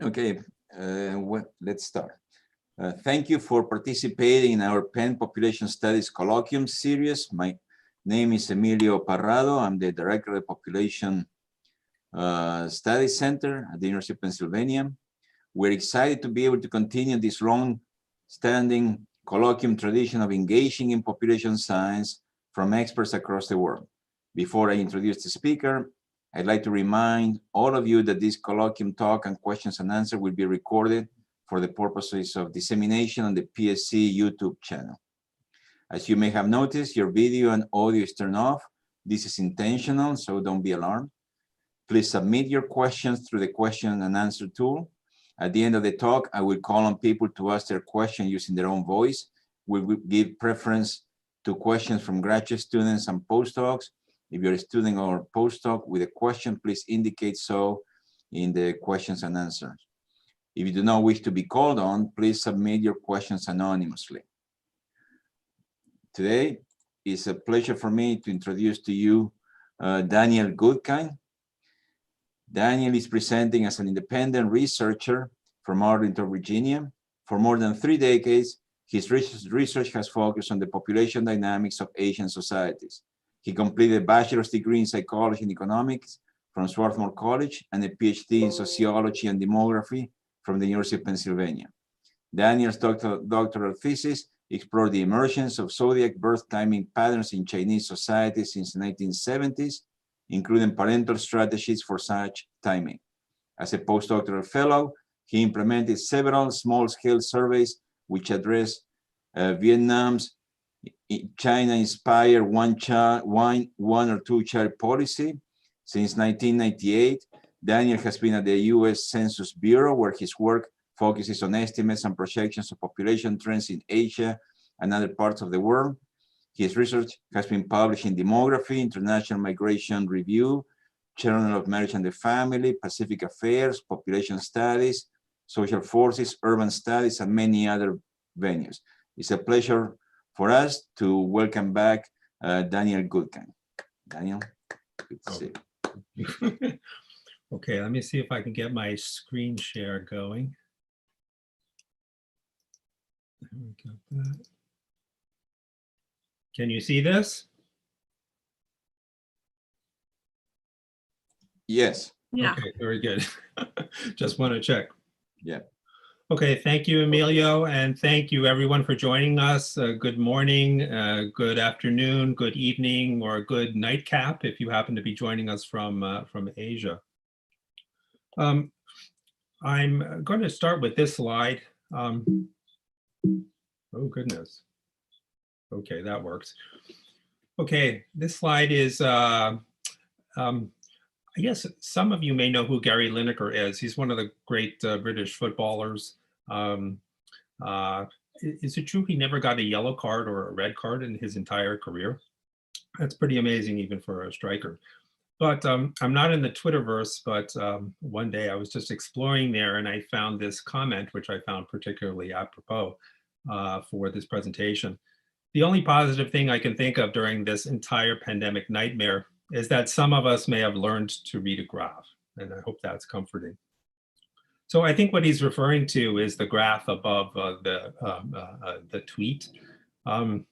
Okay, let's start. Thank you for participating in our Penn Population Studies Colloquium series. My name is Emilio Parrado. I'm the Director of the Population Studies Center at the University of Pennsylvania. We're excited to be able to continue this long-standing colloquium tradition of engaging in population science from experts across the world. Before I introduce the speaker, I'd like to remind all of you that this colloquium talk and questions and answers will be recorded for the purposes of dissemination on the PSC YouTube channel. As you may have noticed, your video and audio is turned off. This is intentional, so don't be alarmed. Please submit your questions through the question and answer tool. At the end of the talk, I will call on people to ask their question using their own voice. We will give preference to questions from graduate students and postdocs. If you're a student or postdoc with a question, please indicate so in the questions and answers. If you do not wish to be called on, please submit your questions anonymously. Today, it's a pleasure for me to introduce to you Daniel Goodkind. Daniel is presenting as an independent researcher from Arlington, Virginia. For more than 3 decades, his research has focused on the population dynamics of Asian societies. He completed a bachelor's degree in psychology and economics from Swarthmore College and a PhD in sociology and demography from the University of Pennsylvania. Daniel's doctoral thesis explored the emergence of zodiac birth timing patterns in Chinese society since the 1970s, including parental strategies for such timing. As a postdoctoral fellow, he implemented several small-scale surveys which address Vietnam's China-inspired one or two child policy. Since 1998, Daniel has been at the U.S. Census Bureau, where his work focuses on estimates and projections of population trends in Asia and other parts of the world. His research has been published in Demography, International Migration Review, Journal of Marriage and the Family, Pacific Affairs, Population Studies, Social Forces, Urban Studies, and many other venues. It's a pleasure for us to welcome back Daniel Goodkind. Daniel, good to see you. Okay, let me see if I can get my screen share going. There we got that. Can you see this? Yes. Yeah. Okay, very good. Just want to check. Yeah. Okay, thank you, Emilio, and thank you everyone for joining us. Good morning, good afternoon, good evening, or good nightcap if you happen to be joining us from Asia. I'm going to start with this slide. Oh goodness. Okay, that works. Okay, this slide is, I guess some of you may know who Gary Lineker is. He's one of the great British footballers. Is it true he never got a yellow card or a red card in his entire career? That's pretty amazing even for a striker. But I'm not in the Twitterverse, but one day I was just exploring there and I found this comment, which I found particularly apropos for this presentation. The only positive thing I can think of during this entire pandemic nightmare is that some of us may have learned to read a graph, and I hope that's comforting. So I think what he's referring to is the graph above the tweet. The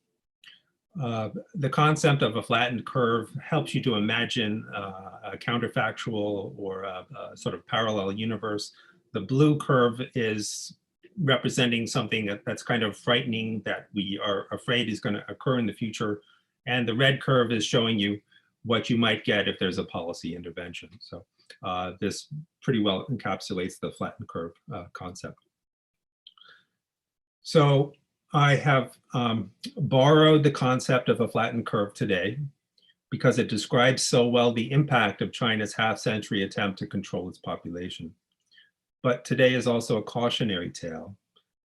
concept of a flattened curve helps you to imagine a counterfactual or a sort of parallel universe. The blue curve is representing something that's kind of frightening that we are afraid is going to occur in the future. And the red curve is showing you what you might get if there's a policy intervention. So this pretty well encapsulates the flattened curve concept. So I have borrowed the concept of a flattened curve today because it describes so well the impact of China's half-century attempt to control its population. But today is also a cautionary tale.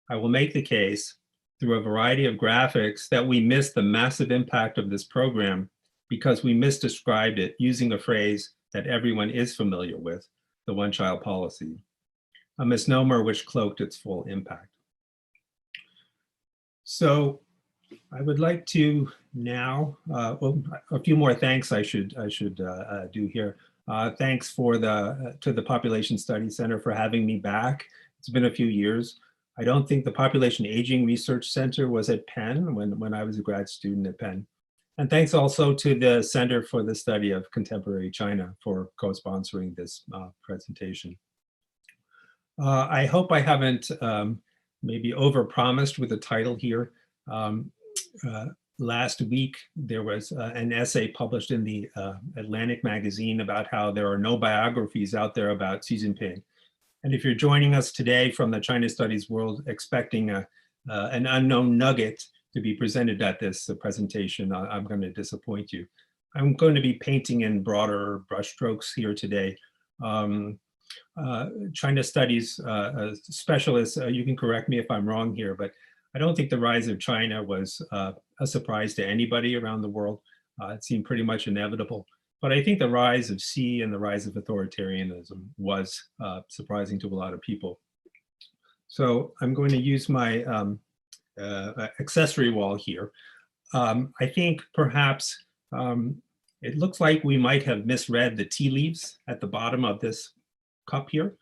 I will make the case through a variety of graphics that we missed the massive impact of this program because we misdescribed it using a phrase that everyone is familiar with, the one-child policy, a misnomer which cloaked its full impact. So I would like to now, well, a few more thanks I should do here. Thanks to the Population Studies Center for having me back. It's been a few years. I don't think the Population Aging Research Center was at Penn when I was a grad student at Penn. And thanks also to the Center for the Study of Contemporary China for co-sponsoring this presentation. I hope I haven't maybe overpromised with the title here. Last week, there was an essay published in the Atlantic magazine about how there are no biographies out there about Xi Jinping. And if you're joining us today from the China Studies world expecting an unknown nugget to be presented at this presentation, I'm going to disappoint you. I'm going to be painting in broader brushstrokes here today. China Studies specialists, you can correct me if I'm wrong here, but I don't think the rise of China was a surprise to anybody around the world. It seemed pretty much inevitable. But I think the rise of Xi and the rise of authoritarianism was surprising to a lot of people. So I'm going to use my accessory wall here. I think perhaps it looks like we might have misread the tea leaves at the bottom of this cup here.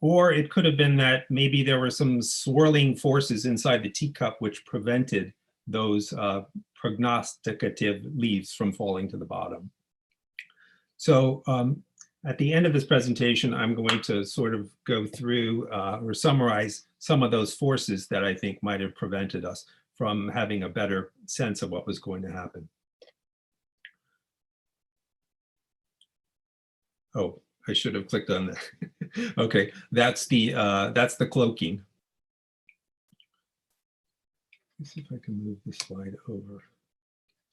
Or it could have been that maybe there were some swirling forces inside the teacup which prevented those prognosticative leaves from falling to the bottom. So at the end of this presentation, I'm going to sort of go through or summarize some of those forces that I think might have prevented us from having a better sense of what was going to happen. Oh, I should have clicked on that. Okay, that's the cloaking. Let's see if I can move this slide over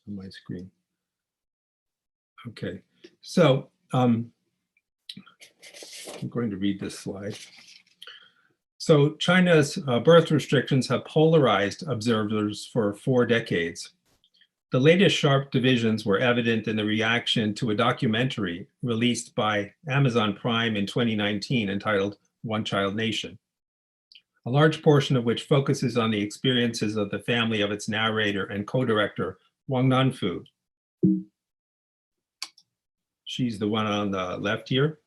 on my screen. Okay, so I'm going to read this slide. So China's birth restrictions have polarized observers for 4 decades. The latest sharp divisions were evident in the reaction to a documentary released by Amazon Prime in 2019 entitled One Child Nation, a large portion of which focuses on the experiences of the family of its narrator and co-director, Wang Nanfu. She's the one on the left here.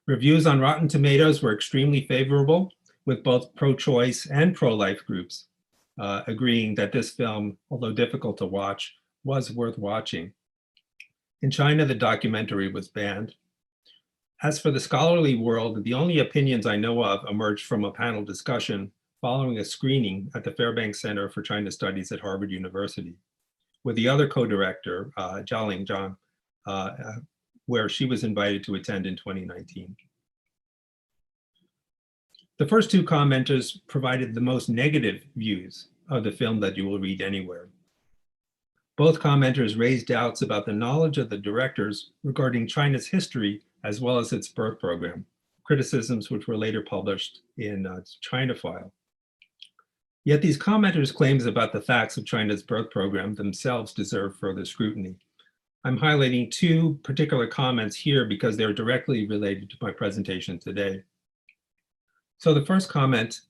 Reviews on Rotten Tomatoes were extremely favorable, with both pro-choice and pro-life groups agreeing that this film, although difficult to watch, was worth watching. In China, the documentary was banned. As for the scholarly world, the only opinions I know of emerged from a panel discussion following a screening at the Fairbanks Center for China Studies at Harvard University, with the other co-director, Jialing Zhang, where she was invited to attend in 2019. The first 2 commenters provided the most negative views of the film that you will read anywhere. Both commenters raised doubts about the knowledge of the directors regarding China's history as well as its birth program, criticisms which were later published in China File. Yet these commenters' claims about the facts of China's birth program themselves deserve further scrutiny. I'm highlighting 2 particular comments here because they're directly related to my presentation today. So the first comment,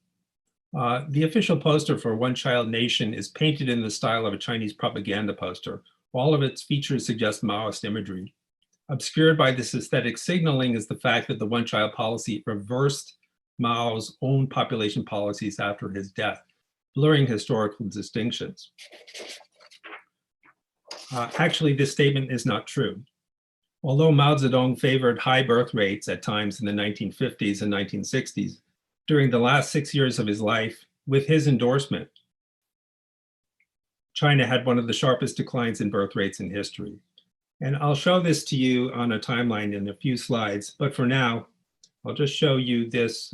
the official poster for One Child Nation is painted in the style of a Chinese propaganda poster. All of its features suggest Maoist imagery. Obscured by this aesthetic signaling is the fact that the one-child policy reversed Mao's own population policies after his death, blurring historical distinctions. Actually, this statement is not true. Although Mao Zedong favored high birth rates at times in the 1950s and 1960s, during the last 6 years of his life, with his endorsement, China had one of the sharpest declines in birth rates in history. And I'll show this to you on a timeline in a few slides, but for now, I'll just show you this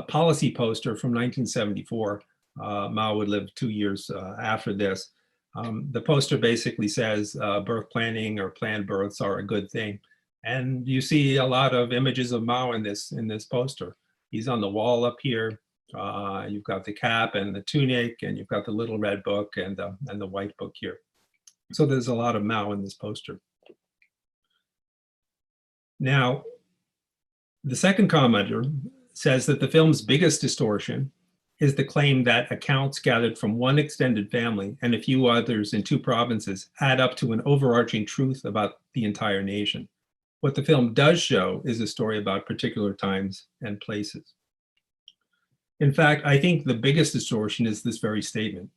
policy poster from 1974. Mao would live 2 years after this. The poster basically says birth planning or planned births are a good thing. And you see a lot of images of Mao in this poster. He's on the wall up here. You've got the cap and the tunic, and you've got the little red book and the white book here. So there's a lot of Mao in this poster. Now, the second commenter says that the film's biggest distortion is the claim that accounts gathered from one extended family and a few others in 2 provinces add up to an overarching truth about the entire nation. What the film does show is a story about particular times and places. In fact, I think the biggest distortion is this very statement,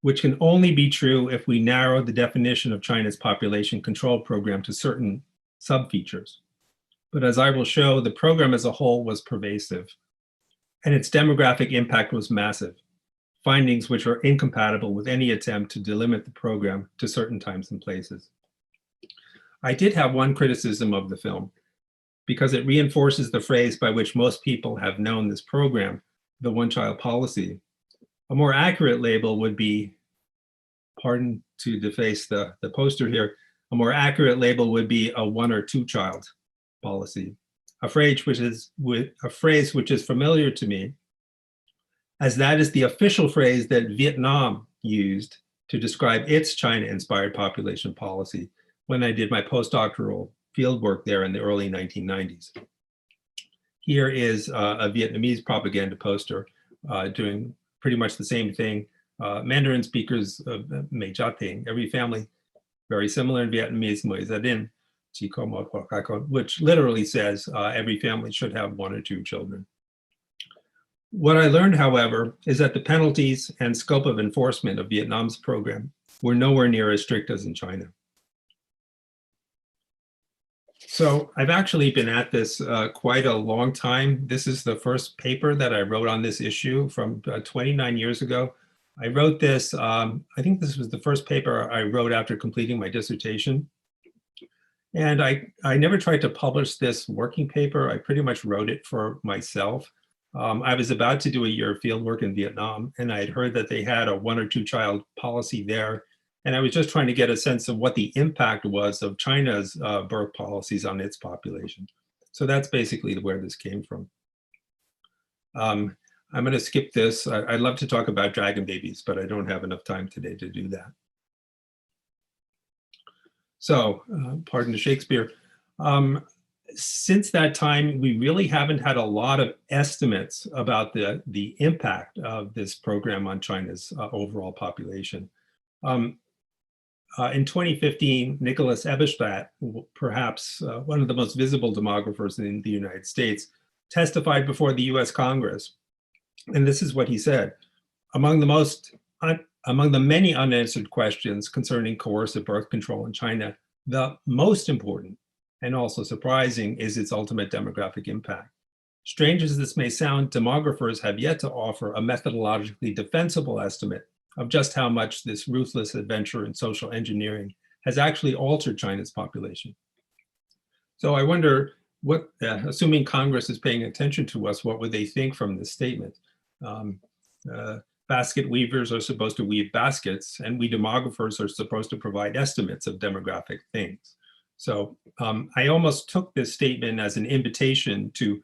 which can only be true if we narrow the definition of China's population control program to certain subfeatures. But as I will show, the program as a whole was pervasive, and its demographic impact was massive, findings which are incompatible with any attempt to delimit the program to certain times and places. I did have one criticism of the film, because it reinforces the phrase by which most people have known this program, the one-child policy. A more accurate label would be, pardon to deface the poster here, a more accurate label would be a 1 or 2 child policy, a phrase which is familiar to me, as that is the official phrase that Vietnam used to describe its China-inspired population policy when I did my postdoctoral fieldwork there in the early 1990s. Here is a Vietnamese propaganda poster doing pretty much the same thing. Mandarin speakers Mei Cha Ting, every family, very similar in Vietnamese, Mui Gia Đình, Chỉ có một hoặc hai con, which literally says every family should have 1 or 2 children. What I learned, however, is that the penalties and scope of enforcement of Vietnam's program were nowhere near as strict as in China. So I've actually been at this quite a long time. This is the first paper that I wrote on this issue from 29 years ago. I wrote this, I think this was the first paper I wrote after completing my dissertation. And I never tried to publish this working paper. I pretty much wrote it for myself. I was about to do a year of fieldwork in Vietnam, and I had heard that they had a 1 or 2 child policy there. And I was just trying to get a sense of what the impact was of China's birth policies on its population. So that's basically where this came from. I'm going to skip this. I'd love to talk about dragon babies, but I don't have enough time today to do that. So, pardon the Shakespeare. Since that time, we really haven't had a lot of estimates about the impact of this program on China's overall population. In 2015, Nicholas Eberstadt, perhaps one of the most visible demographers in the United States, testified before the US Congress. And this is what he said: among the many unanswered questions concerning coercive birth control in China, the most important and also surprising is its ultimate demographic impact. Strange as this may sound, demographers have yet to offer a methodologically defensible estimate of just how much this ruthless adventure in social engineering has actually altered China's population. So I wonder what, assuming Congress is paying attention to us, what would they think from this statement? Basket weavers are supposed to weave baskets, and we demographers are supposed to provide estimates of demographic things. So I almost took this statement as an invitation to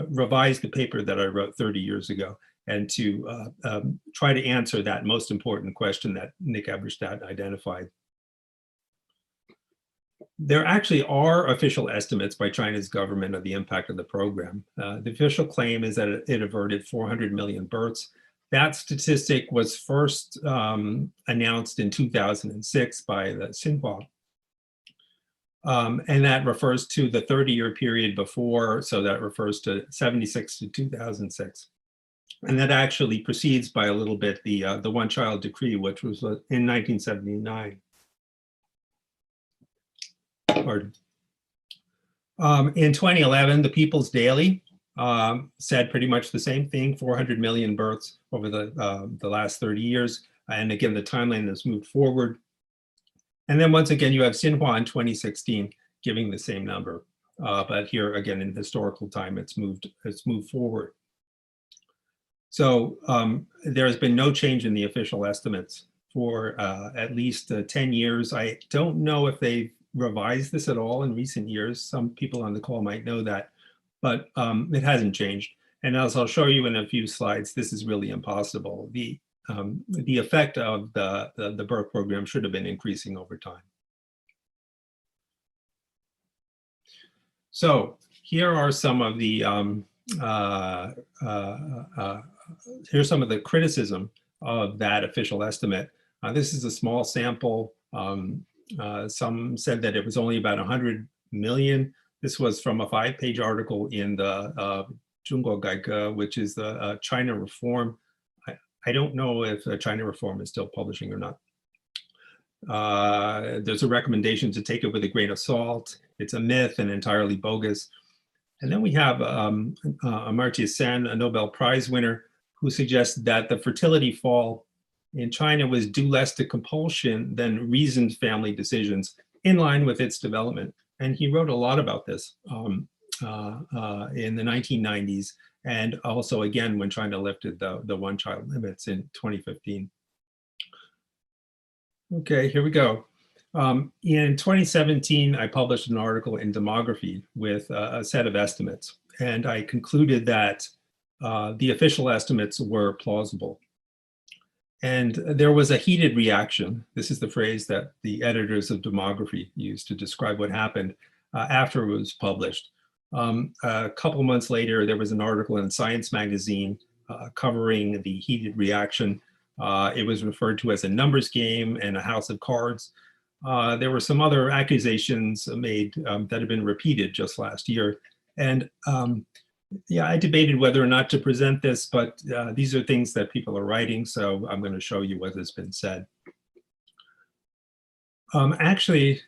revise the paper that I wrote 30 years ago and to try to answer that most important question that Nick Eberstadt identified. There actually are official estimates by China's government of the impact of the program. The official claim is that it averted 400 million births. That statistic was first announced in 2006 by the Xinhua. And that refers to the 30-year period before, so that refers to 76 to 2006. And that actually precedes by a little bit the one-child decree, which was in 1979. Pardon. In 2011, the People's Daily said pretty much the same thing: 400 million births over the last 30 years. And again, the timeline has moved forward. And then once again, you have Xinhua in 2016 giving the same number. But here again, in historical time, it's moved forward. So there has been no change in the official estimates for at least 10 years. I don't know if they've revised this at all in recent years. Some people on the call might know that, but it hasn't changed. And as I'll show you in a few slides, this is really impossible. The effect of the birth program should have been increasing over time. So here are some of the here's some of the criticism of that official estimate. This is a small sample. Some said that it was only about 100 million. This was from a 5-page article in the Zhongguo Gaige, which is the China Reform. I don't know if China Reform is still publishing or not. There's a recommendation to take it with a grain of salt. It's a myth and entirely bogus. And then we have Amartya Sen, a Nobel Prize winner, who suggests that the fertility fall in China was due less to compulsion than reasoned family decisions in line with its development. And he wrote a lot about this in the 1990s, and also again when China lifted the one-child limits in 2015. Okay, here we go. In 2017, I published an article in Demography with a set of estimates, and I concluded that the official estimates were plausible. And there was a heated reaction. This is the phrase that the editors of Demography used to describe what happened after it was published. A couple months later, there was an article in Science magazine covering the heated reaction. It was referred to as a numbers game and a house of cards. There were some other accusations made that had been repeated just last year. And yeah, I debated whether or not to present this, but these are things that people are writing, so I'm going to show you what has been said. Actually,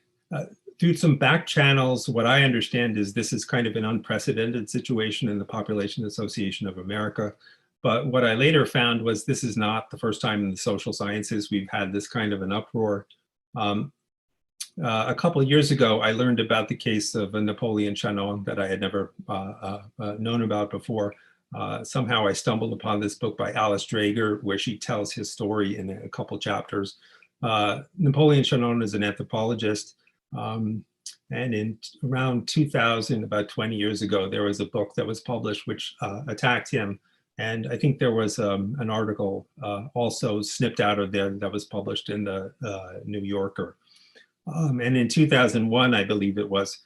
through some back channels, what I understand is this is kind of an unprecedented situation in the Population Association of America. But what I later found was this is not the first time in the social sciences we've had this kind of an uproar. A couple of years ago, I learned about the case of Napoleon Cheon that I had never known about before. Somehow I stumbled upon this book by Alice Drager, where she tells his story in a couple chapters. Napoleon Cheon is an anthropologist. And in around 2000, about 20 years ago, there was a book that was published which attacked him. And I think there was an article also snipped out of there that was published in the New Yorker. And in 2001, I believe it was,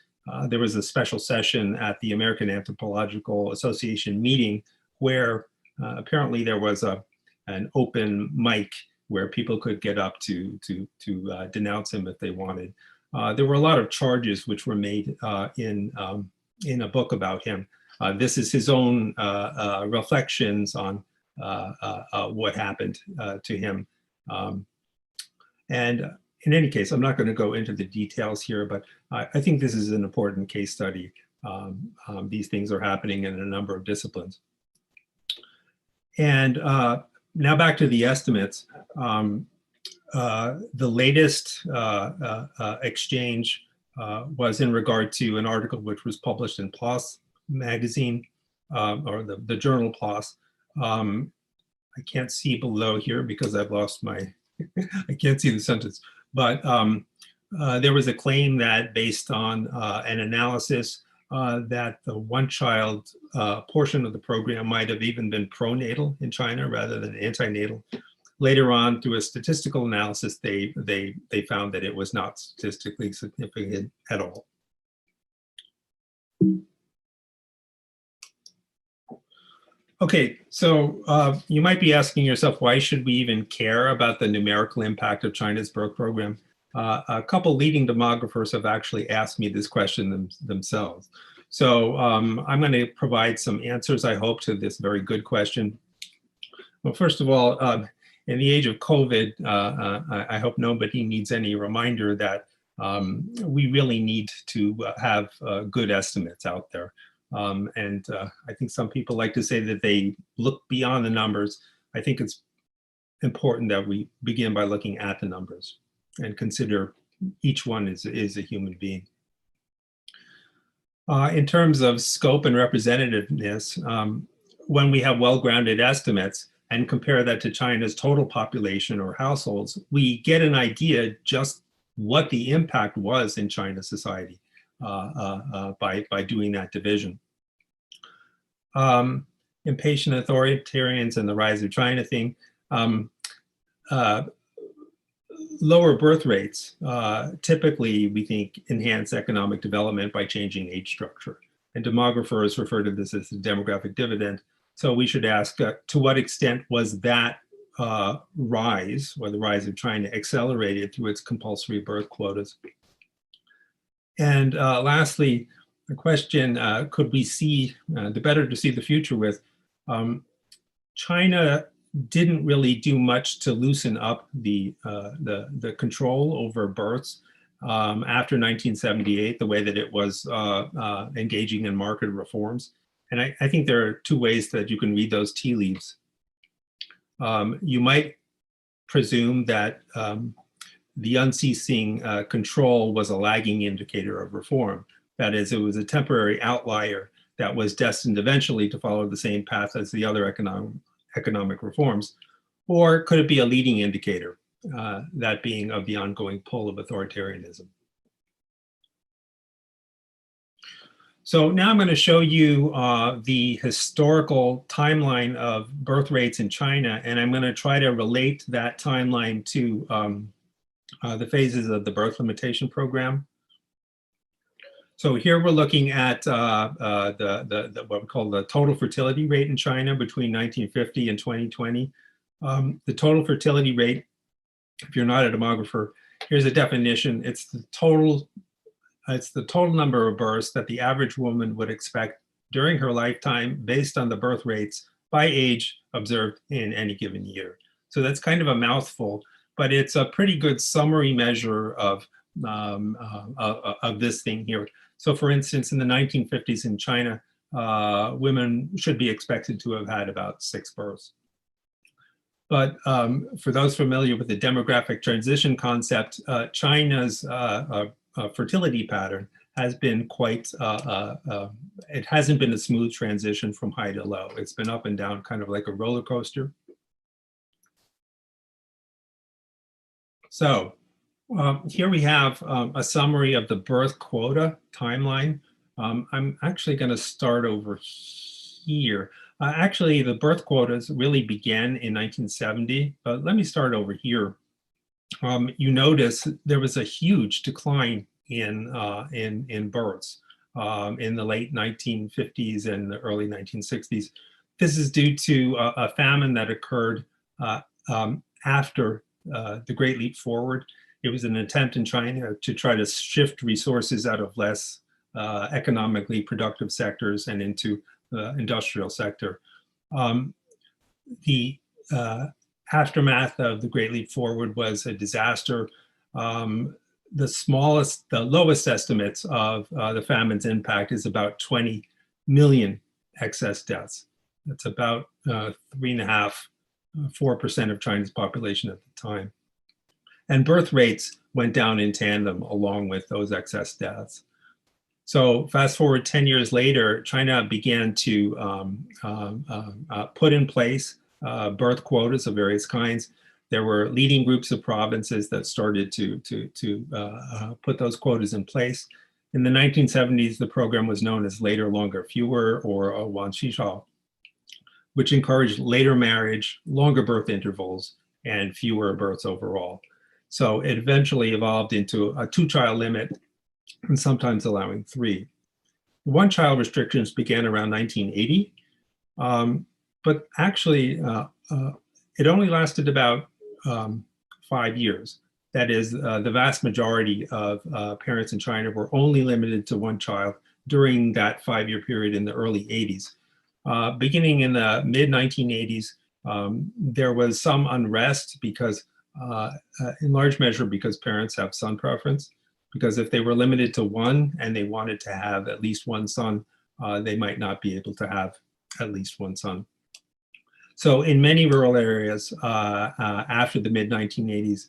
there was a special session at the American Anthropological Association meeting where apparently there was an open mic where people could get up to denounce him if they wanted. There were a lot of charges which were made in a book about him. This is his own reflections on what happened to him. And in any case, I'm not going to go into the details here, but I think this is an important case study. These things are happening in a number of disciplines. And now back to the estimates. The latest exchange was in regard to an article which was published in PLOS magazine, or the journal PLOS. I can't see below here because I've lost my, I can't see the sentence. But there was a claim that based on an analysis that the one-child portion of the program might have even been pronatal in China rather than antinatal. Later on, through a statistical analysis, they found that it was not statistically significant at all. Okay, so you might be asking yourself, why should we even care about the numerical impact of China's birth program? A couple leading demographers have actually asked me this question themselves. So I'm going to provide some answers, I hope, to this very good question. Well, first of all, in the age of COVID, I hope nobody needs any reminder that we really need to have good estimates out there. And I think some people like to say that they look beyond the numbers. I think it's important that we begin by looking at the numbers and consider each one is a human being. In terms of scope and representativeness, when we have well-grounded estimates and compare that to China's total population or households, we get an idea just what the impact was in China's society. By doing that division. Impatient authoritarians and the rise of China thing. Lower birth rates typically, we think, enhance economic development by changing age structure. and demographers refer to this as the demographic dividend. So we should ask, to what extent was that rise, or the rise of China, accelerated through its compulsory birth quotas? And lastly, the question, could we see, the better to see the future with, China didn't really do much to loosen up the control over births after 1978, the way that it was engaging in market reforms. And I think there are two ways that you can read those tea leaves. You might presume that the unceasing control was a lagging indicator of reform. That is, it was a temporary outlier that was destined eventually to follow the same path as the other economic reforms. Or could it be a leading indicator, that being of the ongoing pull of authoritarianism? So now I'm going to show you the historical timeline of birth rates in China, and I'm going to try to relate that timeline to the phases of the birth limitation program. So here we're looking at what we call the total fertility rate in China between 1950 and 2020. The total fertility rate, if you're not a demographer, here's a definition. It's the total number of births that the average woman would expect during her lifetime based on the birth rates by age observed in any given year. So that's kind of a mouthful, but it's a pretty good summary measure of this thing here. So for instance, in the 1950s in China, women should be expected to have had about 6 births. But for those familiar with the demographic transition concept, China's fertility pattern has been quite, it hasn't been a smooth transition from high to low. It's been up and down, kind of like a roller coaster. So here we have a summary of the birth quota timeline. I'm actually going to start over here. Actually, the birth quotas really began in 1970, but let me start over here. You notice there was a huge decline in births in the late 1950s and the early 1960s. This is due to a famine that occurred after the Great Leap Forward. It was an attempt in China to try to shift resources out of less economically productive sectors and into the industrial sector. The aftermath of the Great Leap Forward was a disaster. The lowest estimates of the famine's impact is about 20 million excess deaths. That's about 3.5%, 4% of China's population at the time. And birth rates went down in tandem along with those excess deaths. So fast forward 10 years later, China began to put in place birth quotas of various kinds. There were leading groups of provinces that started to put those quotas in place. In the 1970s, the program was known as Later, Longer, Fewer, or Wanxishao, which encouraged later marriage, longer birth intervals, and fewer births overall. So it eventually evolved into a 2-child limit and sometimes allowing 3. 1-child restrictions began around 1980, but actually it only lasted about 5 years. That is, the vast majority of parents in China were only limited to 1 child during that 5-year period in the early 80s. Beginning in the mid-1980s, there was some unrest because, in large measure, because parents have son preference. Because if they were limited to 1 and they wanted to have at least 1 son, they might not be able to have at least 1 son. So in many rural areas after the mid-1980s,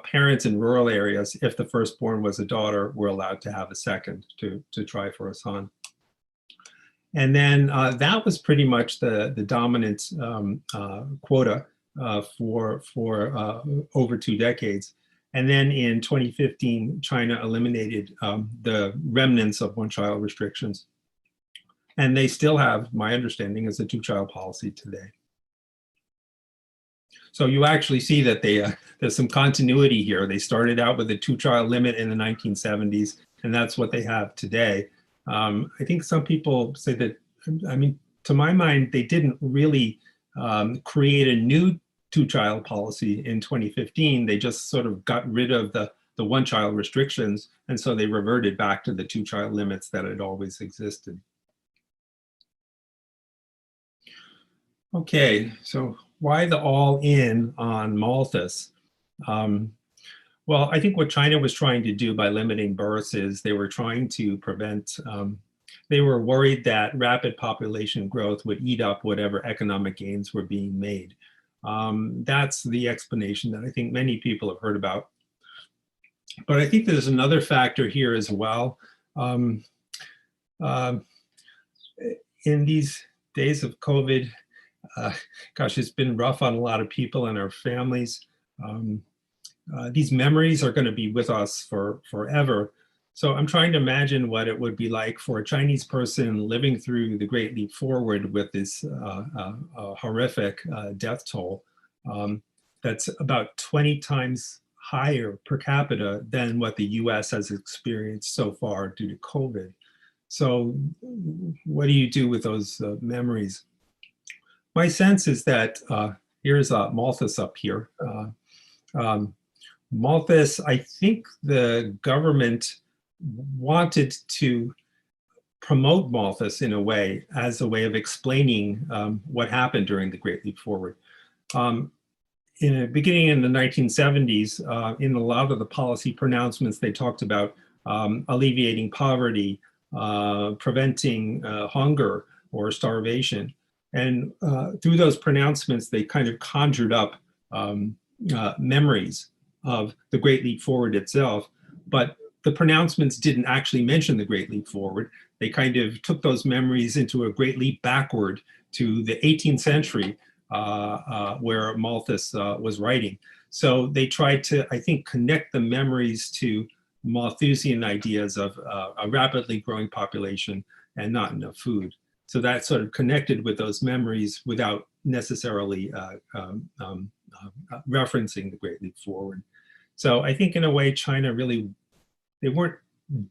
parents in rural areas, if the firstborn was a daughter, were allowed to have a second to try for a son. And then that was pretty much the dominant quota for over 2 decades. And then in 2015, China eliminated the remnants of 1-child restrictions. And they still have, my understanding, is a 2-child policy today. So you actually see that there's some continuity here. They started out with a 2-child limit in the 1970s, and that's what they have today. I think some people say that, I mean, to my mind, they didn't really create a new two-child policy in 2015. They just sort of got rid of the one-child restrictions, and so they reverted back to the two-child limits that had always existed. Okay, so why the all-in on Malthus? Well, I think what China was trying to do by limiting births is they were trying to prevent, they were worried that rapid population growth would eat up whatever economic gains were being made. That's the explanation that I think many people have heard about. But I think there's another factor here as well. In these days of COVID, gosh, it's been rough on a lot of people and our families. These memories are going to be with us for forever. So I'm trying to imagine what it would be like for a Chinese person living through the Great Leap Forward with this horrific death toll that's about 20 times higher per capita than what the US has experienced so far due to COVID. So what do you do with those memories? My sense is that, here's Malthus up here. Malthus, I think the government wanted to promote Malthus in a way, as a way of explaining what happened during the Great Leap Forward. Beginning in the 1970s, in a lot of the policy pronouncements, they talked about alleviating poverty, preventing hunger or starvation. And through those pronouncements, they kind of conjured up memories of the Great Leap Forward itself. But the pronouncements didn't actually mention the Great Leap Forward. They kind of took those memories into a great leap backward to the 18th century, where Malthus was writing. So they tried to, I think, connect the memories to Malthusian ideas of a rapidly growing population and not enough food. So that sort of connected with those memories without necessarily referencing the Great Leap Forward. So I think in a way, China really, they weren't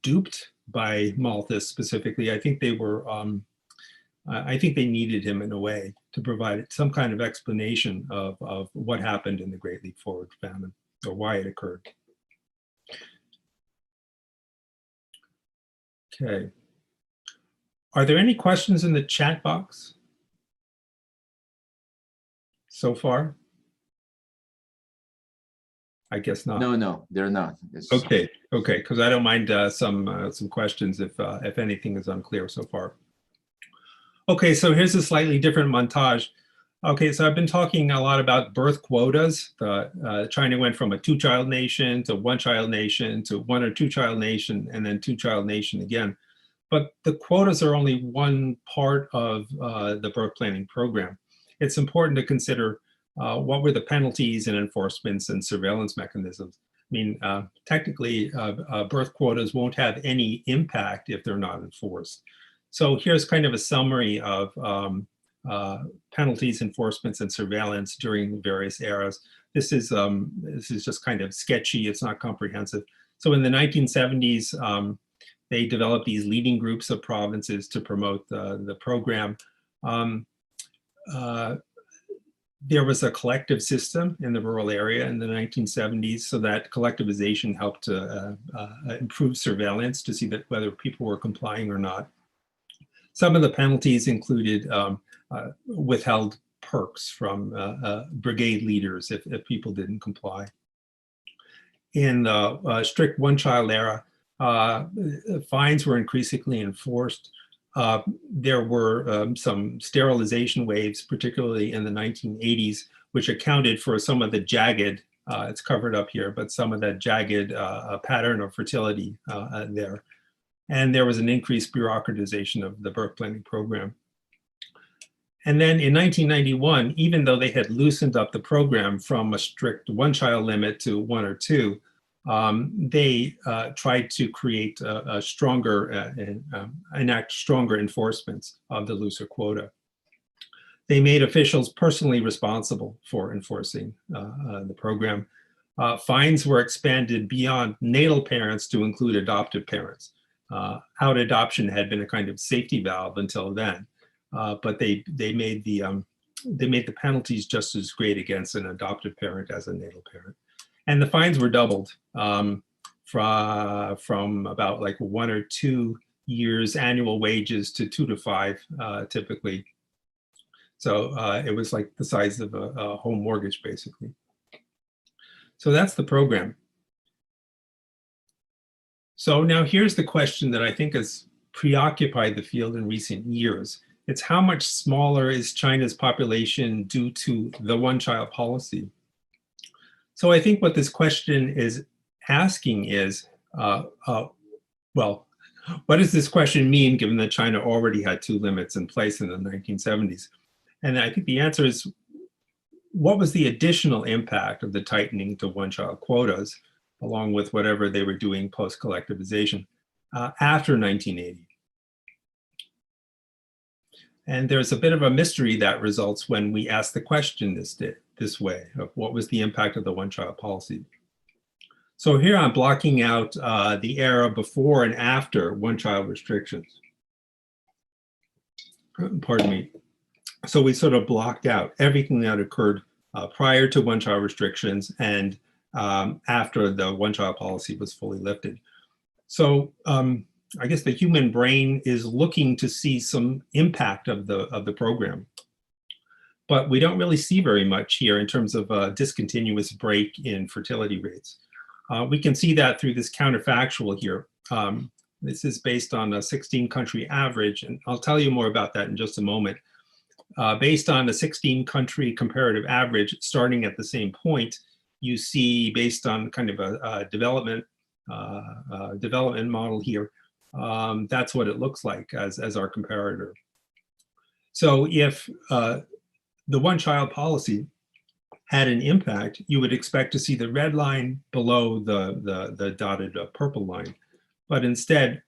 duped by Malthus specifically. I think they were, I think they needed him in a way to provide some kind of explanation of what happened in the Great Leap Forward famine or why it occurred. Okay. Are there any questions in the chat box so far? I guess not. No, they're not. Okay, because I don't mind some questions if anything is unclear so far. Okay, so here's a slightly different montage. Okay, so I've been talking a lot about birth quotas. China went from a two-child nation to one-child nation to one or two-child nation and then two-child nation again. But the quotas are only one part of the birth planning program. It's important to consider what were the penalties and enforcements and surveillance mechanisms. I mean, technically, birth quotas won't have any impact if they're not enforced. So here's kind of a summary of penalties, enforcements, and surveillance during various eras. This is just kind of sketchy. It's not comprehensive. So in the 1970s, they developed these leading groups of provinces to promote the program. There was a collective system in the rural area in the 1970s, so that collectivization helped to improve surveillance to see that whether people were complying or not. Some of the penalties included withheld perks from brigade leaders if people didn't comply. In the strict one-child era, fines were increasingly enforced. There were some sterilization waves, particularly in the 1980s, which accounted for some of the jagged, it's covered up here, but some of that jagged pattern of fertility there. And there was an increased bureaucratization of the birth planning program. And then in 1991, even though they had loosened up the program from a strict one-child limit to one or two, they tried to create a stronger, enact stronger enforcements of the looser quota. They made officials personally responsible for enforcing the program. Fines were expanded beyond natal parents to include adoptive parents. out adoption had been a kind of safety valve until then, but they made the penalties just as great against an adoptive parent as a natal parent, and the fines were doubled from about like 1 or 2 years annual wages to 2 to 5 typically. So it was like the size of a home mortgage basically. So that's the program. So now here's the question that I think has preoccupied the field in recent years. It's how much smaller is China's population due to the one-child policy? So I think what this question is asking is, well, what does this question mean given that China already had 2 limits in place in the 1970s? And I think the answer is, what was the additional impact of the tightening to one-child quotas, along with whatever they were doing post-collectivization after 1980? And there's a bit of a mystery that results when we ask the question this way of what was the impact of the one-child policy. So here I'm blocking out the era before and after one-child restrictions. Pardon me. So we sort of blocked out everything that occurred prior to one-child restrictions and after the one-child policy was fully lifted. So I guess the human brain is looking to see some impact of the program, but we don't really see very much here in terms of a discontinuous break in fertility rates. We can see that through this counterfactual here. This is based on a 16-country average, and I'll tell you more about that in just a moment. Based on a 16-country comparative average, starting at the same point, you see, based on kind of a development model here, that's what it looks like as our comparator. So if the one-child policy had an impact, you would expect to see the red line below the dotted purple line. But instead,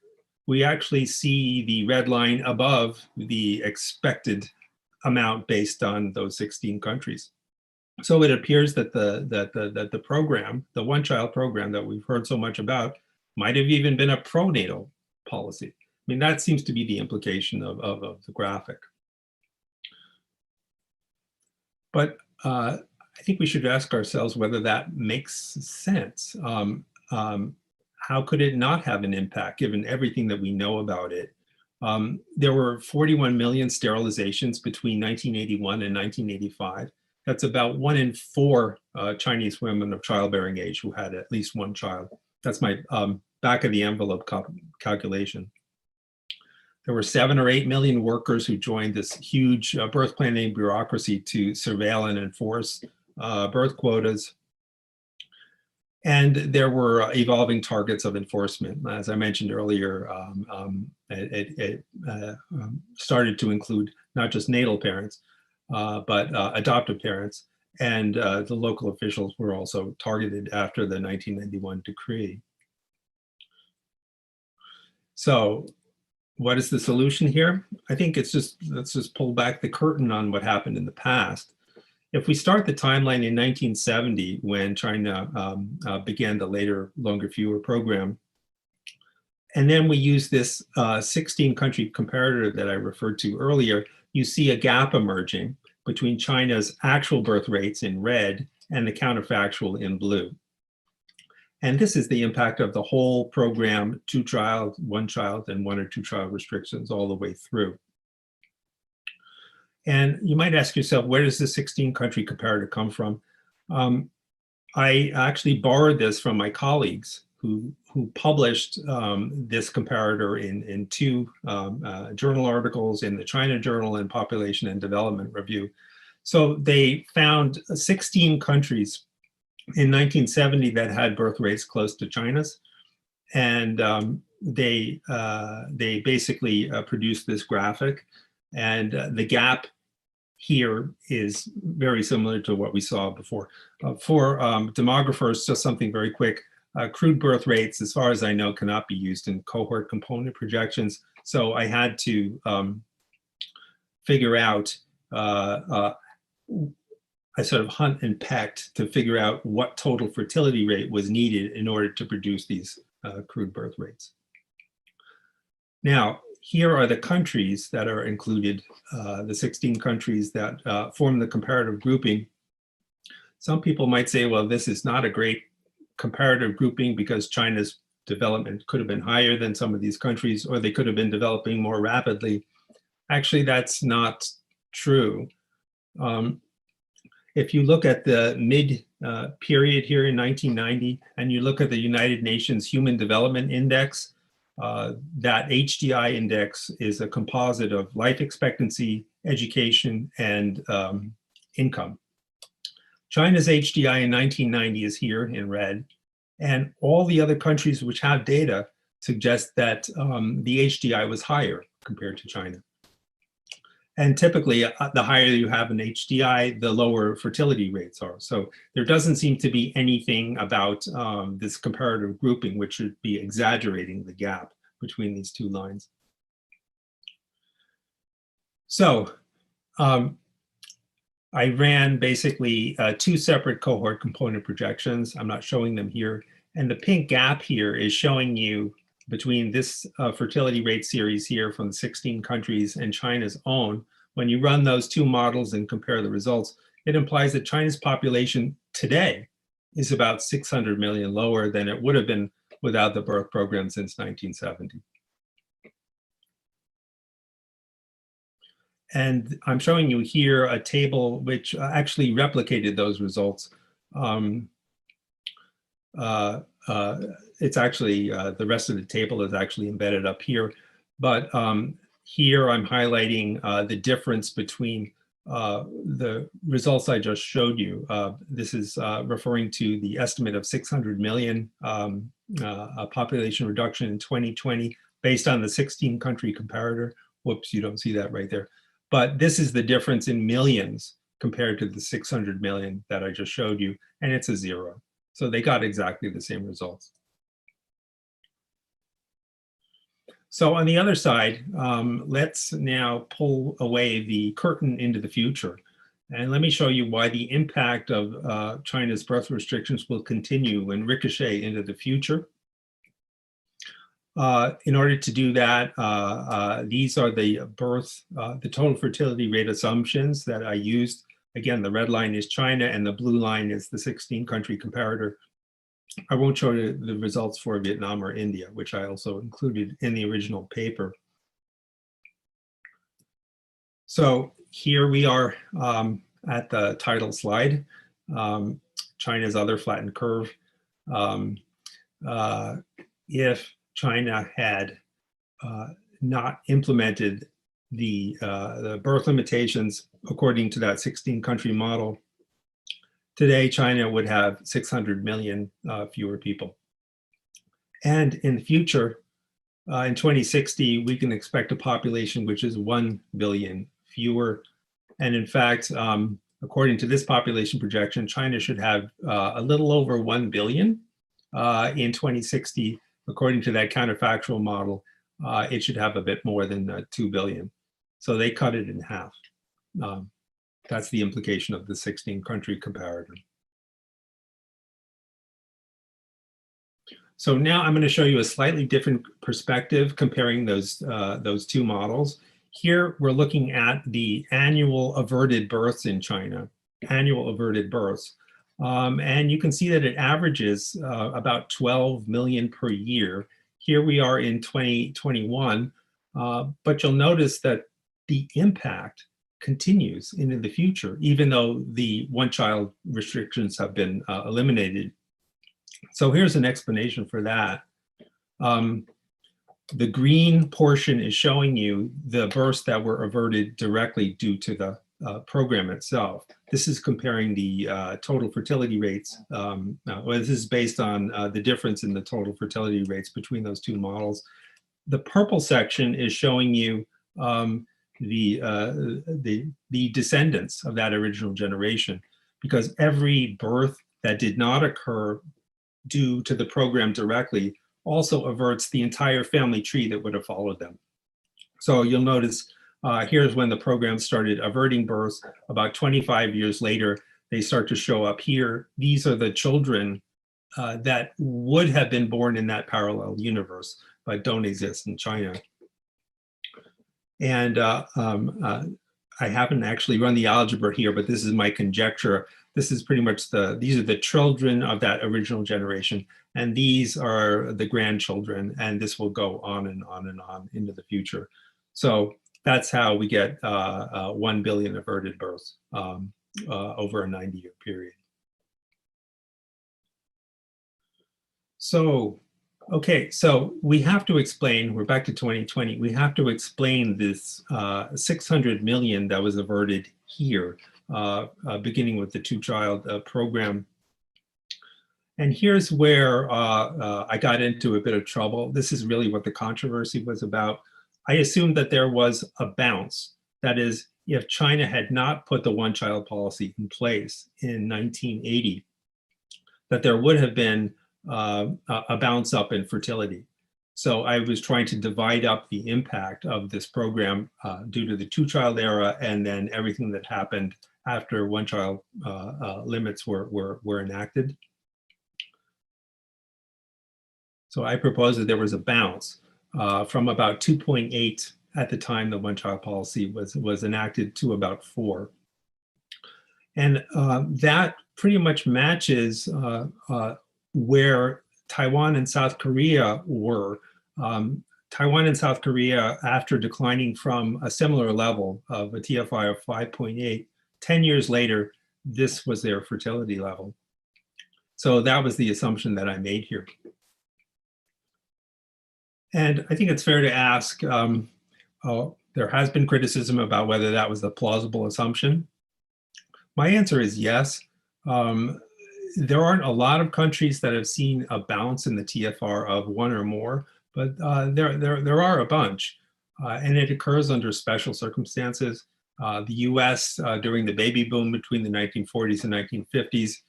we actually see the red line above the expected amount based on those 16 countries. So it appears that the program, the one-child program that we've heard so much about, might have even been a pronatal policy. I mean, that seems to be the implication of the graphic. But I think we should ask ourselves whether that makes sense. How could it not have an impact given everything that we know about it? There were 41 million sterilizations between 1981 and 1985. That's about 1 in 4 Chinese women of childbearing age who had at least 1 child. That's my back of the envelope calculation. There were 7 or 8 million workers who joined this huge birth planning bureaucracy to surveil and enforce birth quotas. And there were evolving targets of enforcement. As I mentioned earlier, it started to include not just natal parents, but adoptive parents. And the local officials were also targeted after the 1991 decree. So what is the solution here? I think it's just, let's just pull back the curtain on what happened in the past. If we start the timeline in 1970, when China began the later, longer, fewer program, and then we use this 16-country comparator that I referred to earlier, you see a gap emerging between China's actual birth rates in red and the counterfactual in blue. And this is the impact of the whole program, 2 child, 1 child, and 1 or 2 child restrictions all the way through. And you might ask yourself, where does the 16-country comparator come from? I actually borrowed this from my colleagues who published this comparator in 2 journal articles in the China Journal and Population and Development Review. So they found 16 countries in 1970 that had birth rates close to China's. And they basically produced this graphic. And the gap here is very similar to what we saw before. For demographers, just something very quick, crude birth rates, as far as I know, cannot be used in cohort component projections. So I had to figure out, I sort of hunt and pecked to figure out what total fertility rate was needed in order to produce these crude birth rates. Now, here are the countries that are included, the 16 countries that form the comparative grouping. Some people might say, well, this is not a great comparative grouping because China's development could have been higher than some of these countries, or they could have been developing more rapidly. Actually, that's not true. If you look at the mid period here in 1990, and you look at the United Nations Human Development Index, that HDI index is a composite of life expectancy, education, and income. China's HDI in 1990 is here in red, and all the other countries which have data suggest that the HDI was higher compared to China. And typically, the higher you have an HDI, the lower fertility rates are. So there doesn't seem to be anything about this comparative grouping, which should be exaggerating the gap between these two lines. So I ran basically two separate cohort component projections. I'm not showing them here. And the pink gap here is showing you between this fertility rate series here from the 16 countries and China's own. When you run those two models and compare the results, it implies that China's population today is about 600 million lower than it would have been without the birth program since 1970. And I'm showing you here a table which actually replicated those results. It's actually, the rest of the table is actually embedded up here. But here I'm highlighting the difference between the results I just showed you. This is referring to the estimate of 600 million population reduction in 2020 based on the 16 country comparator. Whoops, you don't see that right there. But this is the difference in millions compared to the 600 million that I just showed you, and it's a 0. So they got exactly the same results. So on the other side, let's now pull away the curtain into the future. And let me show you why the impact of China's birth restrictions will continue and ricochet into the future. In order to do that, these are the total fertility rate assumptions that I used. Again, the red line is China and the blue line is the 16 country comparator. I won't show you the results for Vietnam or India, which I also included in the original paper. So here we are at the title slide, China's other flattened curve. If China had not implemented the birth limitations according to that 16 country model, today China would have 600 million fewer people. And in the future, in 2060, we can expect a population which is 1 billion fewer. And in fact, according to this population projection, China should have a little over 1 billion in 2060. According to that counterfactual model, it should have a bit more than 2 billion. So they cut it in half. That's the implication of the 16 country comparator. So now I'm going to show you a slightly different perspective comparing those two models. Here we're looking at the annual averted births in China, annual averted births. And you can see that it averages about 12 million per year. Here we are in 2021, but you'll notice that the impact continues into the future, even though the one-child restrictions have been eliminated. So here's an explanation for that. The green portion is showing you the births that were averted directly due to the program itself. This is comparing the total fertility rates. This is based on the difference in the total fertility rates between those two models. The purple section is showing you the descendants of that original generation, because every birth that did not occur due to the program directly also averts the entire family tree that would have followed them. So you'll notice here's when the program started averting births. About 25 years later, they start to show up here. These are the children that would have been born in that parallel universe, but don't exist in China. And I haven't actually run the algebra here, but this is my conjecture. This is pretty much these are the children of that original generation, and these are the grandchildren, and this will go on and on and on into the future. So that's how we get 1 billion averted births over a 90-year period. So, okay, so we have to explain, we're back to 2020, we have to explain this 600 million that was averted here, beginning with the two-child program. And here's where I got into a bit of trouble. This is really what the controversy was about. I assumed that there was a bounce. That is, if China had not put the one-child policy in place in 1980, that there would have been a bounce up in fertility. So I was trying to divide up the impact of this program due to the two-child era and then everything that happened after one-child limits were enacted. So I proposed that there was a bounce from about 2.8 at the time the one-child policy was enacted to about 4. And that pretty much matches where Taiwan and South Korea were. Taiwan and South Korea, after declining from a similar level of a TFI of 5.8, 10 years later, this was their fertility level. So that was the assumption that I made here. And I think it's fair to ask, there has been criticism about whether that was a plausible assumption. My answer is yes. There aren't a lot of countries that have seen a bounce in the TFR of 1 or more, but there are a bunch, and it occurs under special circumstances. The US during the baby boom between the 1940s and 1950s,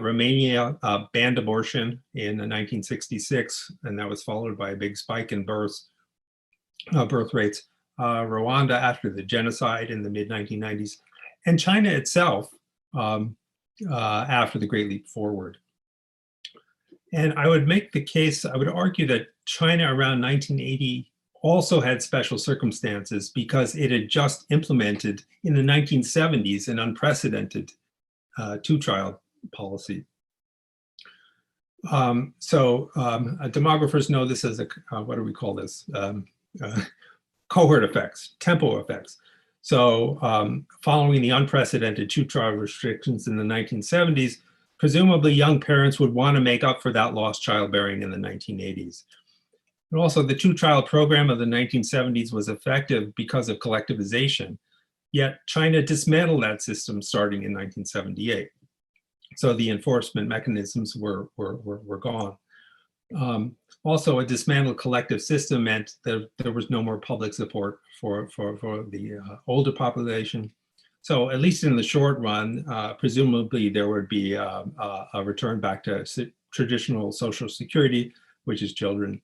Romania banned abortion in 1966, and that was followed by a big spike in birth rates. Rwanda after the genocide in the mid-1990s, and China itself after the Great Leap Forward. And I would make the case, I would argue that China around 1980 also had special circumstances because it had just implemented in the 1970s an unprecedented two-child policy. Demographers know this as a, what do we call this? Cohort effects, tempo effects. So following the unprecedented two-child restrictions in the 1970s, presumably young parents would want to make up for that lost childbearing in the 1980s. And also the two-child program of the 1970s was effective because of collectivization, yet China dismantled that system starting in 1978. So the enforcement mechanisms were gone. Also, a dismantled collective system meant that there was no more public support for the older population. So at least in the short run, presumably there would be a return back to traditional social security, which is children.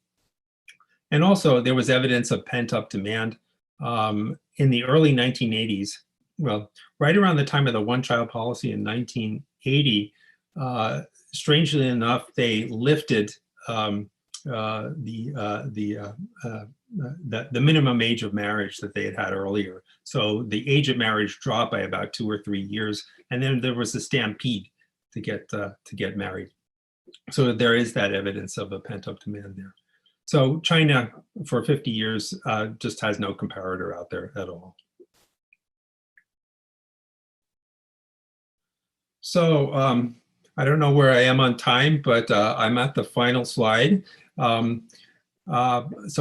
And also there was evidence of pent-up demand in the early 1980s. Well, right around the time of the one-child policy in 1980, strangely enough, they lifted the minimum age of marriage that they had earlier. So the age of marriage dropped by about 2 or 3 years, and then there was a stampede to get married. So there is that evidence of a pent-up demand there. So China, for 50 years, just has no comparator out there at all. So I don't know where I am on time, but I'm at the final slide. So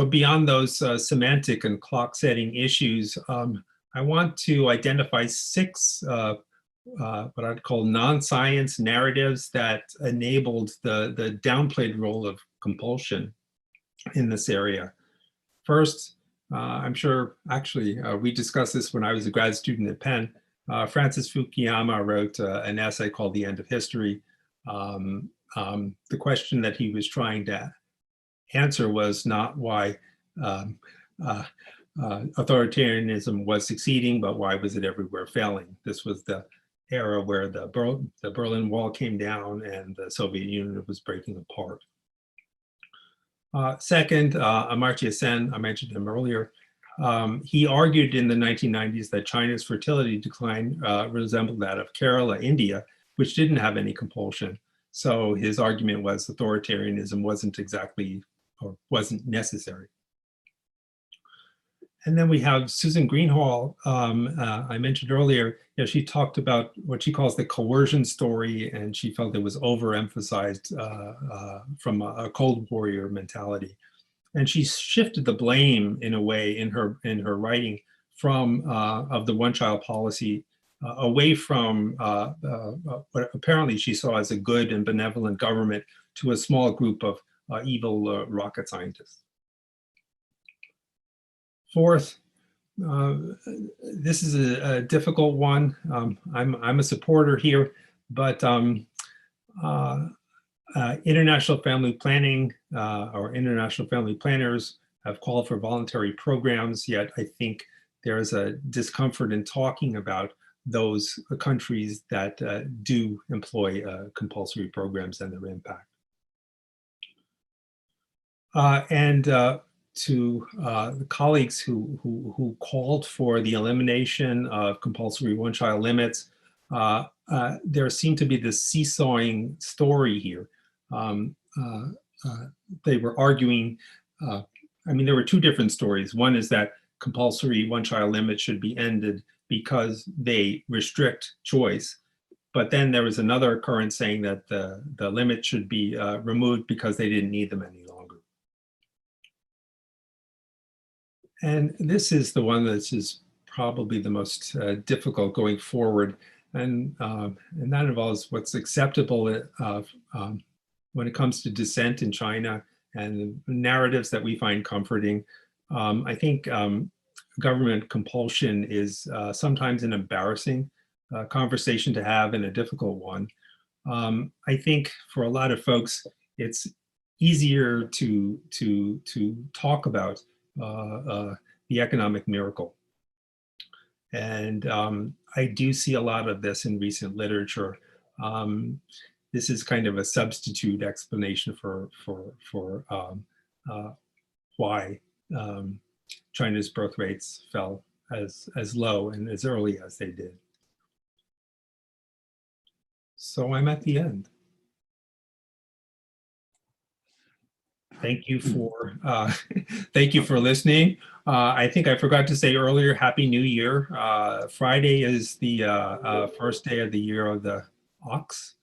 beyond those semantic and clock setting issues, I want to identify 6 what I'd call non-science narratives that enabled the downplayed role of compulsion in this area. First, I'm sure actually we discussed this when I was a grad student at Penn. Francis Fukuyama wrote an essay called The End of History. The question that he was trying to answer was not why authoritarianism was succeeding, but why was it everywhere failing? This was the era where the Berlin Wall came down and the Soviet Union was breaking apart. Second, Amartya Sen, I mentioned him earlier. He argued in the 1990s that China's fertility decline resembled that of Kerala, India, which didn't have any compulsion. So his argument was authoritarianism wasn't exactly, or wasn't necessary. And then we have Susan Greenhalgh. I mentioned earlier, she talked about what she calls the coercion story, and she felt it was overemphasized from a Cold Warrior mentality. And she shifted the blame in a way in her writing from of the one-child policy away from what apparently she saw as a good and benevolent government to a small group of evil rocket scientists. Fourth, this is a difficult one. I'm a supporter here, but international family planning or international family planners have called for voluntary programs, yet I think there's a discomfort in talking about those countries that do employ compulsory programs and their impact. To the colleagues who called for the elimination of compulsory one-child limits, there seemed to be this seesawing story here. They were arguing, there were two different stories. One is that compulsory one-child limits should be ended because they restrict choice. But then there was another current saying that the limit should be removed because they didn't need them any longer. And this is the one that is probably the most difficult going forward. And that involves what's acceptable when it comes to dissent in China and the narratives that we find comforting. I think government compulsion is sometimes an embarrassing conversation to have and a difficult one. I think for a lot of folks, it's easier to talk about the economic miracle. And I do see a lot of this in recent literature. This is kind of a substitute explanation for why China's birth rates fell as low and as early as they did. So I'm at the end. Thank you for listening. I think I forgot to say earlier, Happy New Year. Friday is the first day of the year of the ox.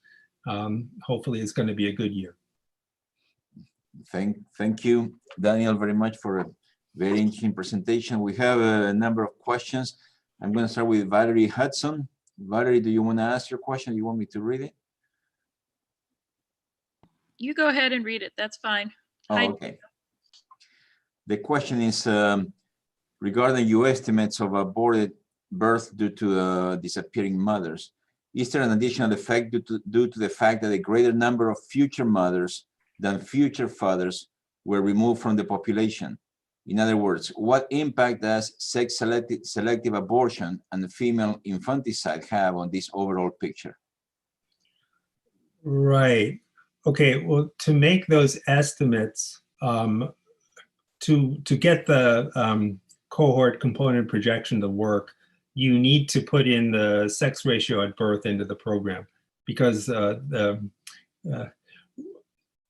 Hopefully it's going to be a good year. Thank you, Daniel, very much for a very interesting presentation. We have a number of questions. I'm going to start with Valerie Hudson. Valerie, do you want to ask your question? You want me to read it? You go ahead and read it. That's fine. Oh, okay. The question is regarding your estimates of aborted birth due to disappearing mothers. Is there an additional effect due to the fact that a greater number of future mothers than future fathers were removed from the population? In other words, what impact does sex-selective abortion and female infanticide have on this overall picture? Right. Okay, well, to make those estimates, to get the cohort component projection to work, you need to put in the sex ratio at birth into the program, because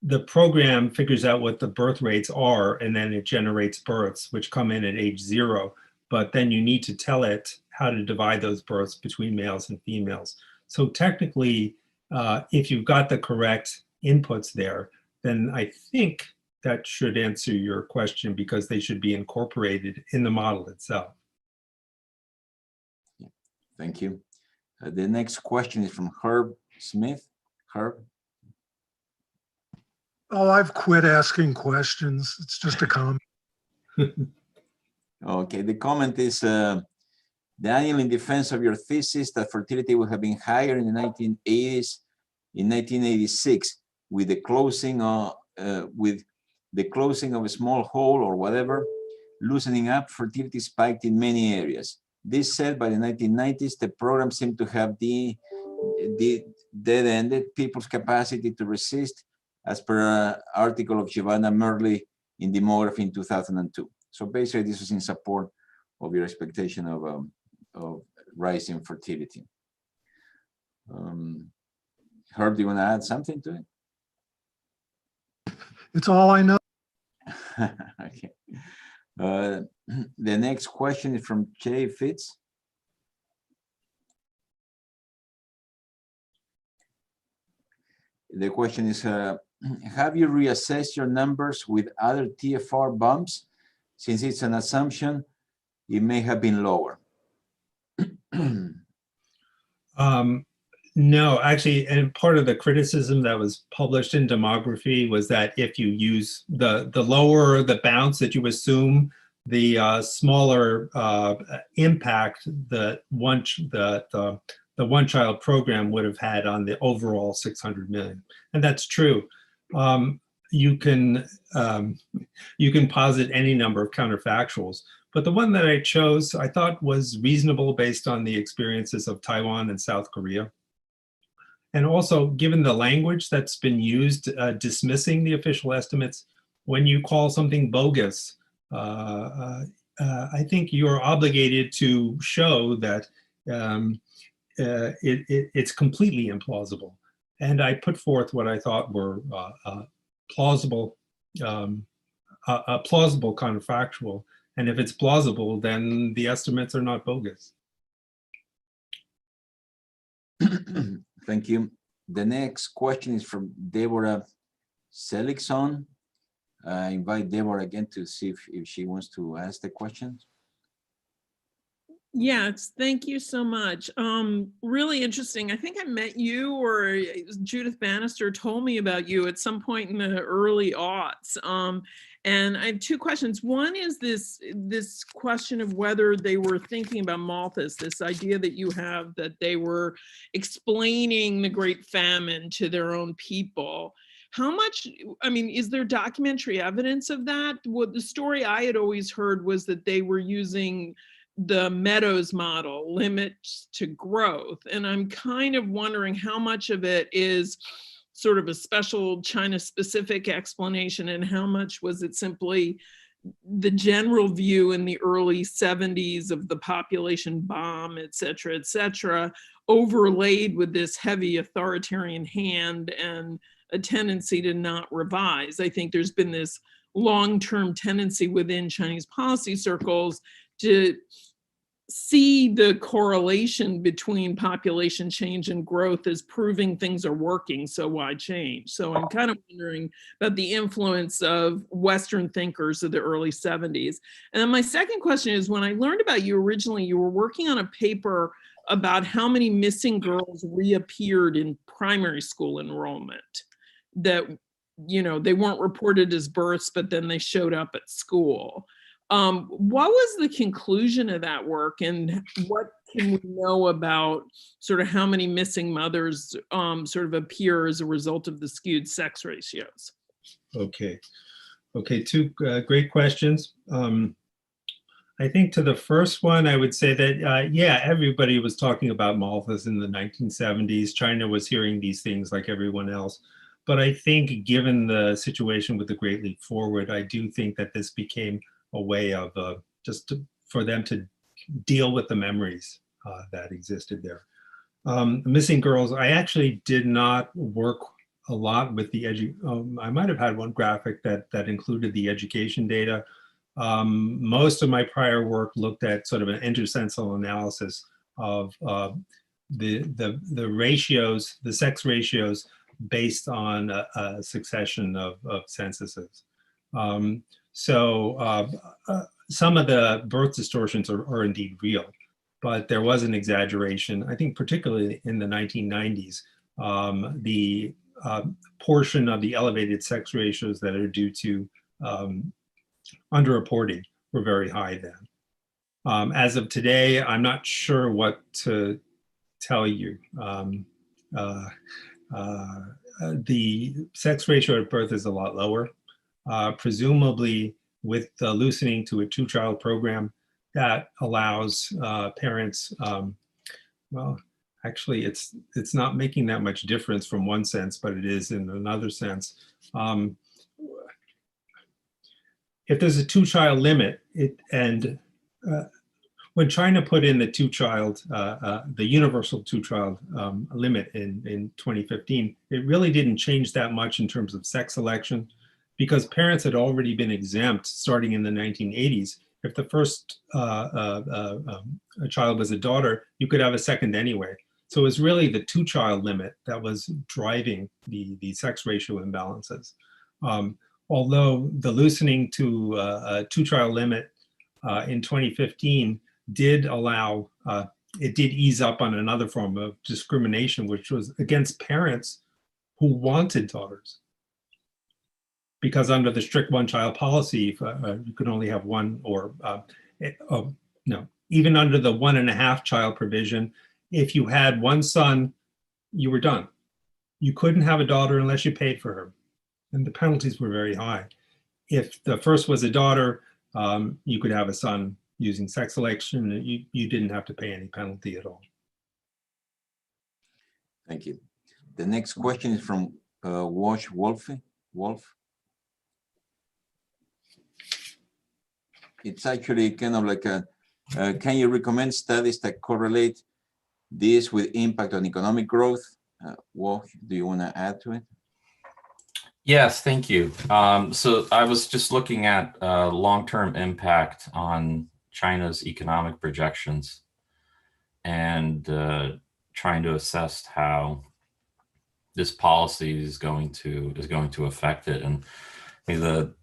the program figures out what the birth rates are, and then it generates births, which come in at age 0. But then you need to tell it how to divide those births between males and females. So technically, if you've got the correct inputs there, then I think that should answer your question, because they should be incorporated in the model itself. Thank you. The next question is from Harp Smith. Harp? Oh, I've quit asking questions. It's just a comment. Okay, the comment is, Daniel, in defense of your thesis that fertility would have been higher in the 1980s, in 1986, with the closing of a small hole or whatever, loosening up, fertility spiked in many areas. This said, by the 1990s, the program seemed to have dead-ended people's capacity to resist, as per an article of Giovanna Merli in Demography in 2002. So basically, this is in support of your expectation of rising fertility. Herb, do you want to add something to it? It's all I know. Okay. The next question is from Jay Fitz. The question is, have you reassessed your numbers with other TFR bumps? Since it's an assumption, it may have been lower. No, actually, and part of the criticism that was published in Demography was that if you use the lower the bounce that you assume, the smaller impact the one child program would have had on the overall 600 million, and that's true. You can posit any number of counterfactuals, but the one that I chose I thought was reasonable based on the experiences of Taiwan and South Korea. And also, given the language that's been used dismissing the official estimates, when you call something bogus, I think you're obligated to show that it's completely implausible. And I put forth what I thought were plausible, a plausible counterfactual. And if it's plausible, then the estimates are not bogus. Thank you. The next question is from Deborah Seligson. I invite Deborah again to see if she wants to ask the questions. Yes, thank you so much. Really interesting. I think I met you, or Judith Bannister told me about you at some point in the early aughts. And I have two questions. One is this question of whether they were thinking about Malthus, this idea that you have that they were explaining the Great Famine to their own people. How much, I mean, is there documentary evidence of that? What the story I had always heard was that they were using the Meadows model, limits to growth. And I'm kind of wondering how much of it is sort of a special China-specific explanation, and how much was it simply the general view in the early 70s of the population bomb, et cetera, overlaid with this heavy authoritarian hand and a tendency to not revise. I think there's been this long-term tendency within Chinese policy circles to see the correlation between population change and growth as proving things are working, so why change? So I'm kind of wondering about the influence of Western thinkers of the early 70s. And then my second question is, when I learned about you originally, you were working on a paper about how many missing girls reappeared in primary school enrollment, that, you know, they weren't reported as births, but then they showed up at school. What was the conclusion of that work, and what can we know about sort of how many missing mothers sort of appear as a result of the skewed sex ratios? Okay, two great questions. I think to the first one, I would say that, yeah, everybody was talking about Malthus in the 1970s. China was hearing these things like everyone else. But I think given the situation with the Great Leap Forward, I do think that this became a way of for them to deal with the memories that existed there. Missing girls, I actually did not work a lot with the I might have had one graphic that included the education data. Most of my prior work looked at sort of an intercensal analysis of the ratios, the sex ratios based on a succession of censuses. So some of the birth distortions are indeed real, but there was an exaggeration, I think particularly in the 1990s. The portion of the elevated sex ratios that are due to underreporting were very high then. As of today, I'm not sure what to tell you. The sex ratio at birth is a lot lower. Presumably with the loosening to a two-child program that allows parents, well, actually it's not making that much difference from one sense, but it is in another sense. if there's a two-child limit, when China put in the the universal two-child limit in 2015, it really didn't change that much in terms of sex selection, because parents had already been exempt starting in the 1980s. If the first a child was a daughter, you could have a second anyway. So it was really the two-child limit that was driving the sex ratio imbalances. Although the loosening to a two-child limit in 2015 did allow, it did ease up on another form of discrimination, which was against parents who wanted daughters. Because under the strict one-child policy, you could only have one, or no, even under the 1.5 child provision, if you had one son, you were done. You couldn't have a daughter unless you paid for her, and the penalties were very high. If the first was a daughter, you could have a son using sex selection. You didn't have to pay any penalty at all. Thank you. The next question is from Wolf. It's actually kind of like can you recommend studies that correlate this with impact on economic growth? Wolf, do you want to add to it? Yes, thank you. So I was just looking at long-term impact on China's economic projections and trying to assess how this policy is going to affect it. And the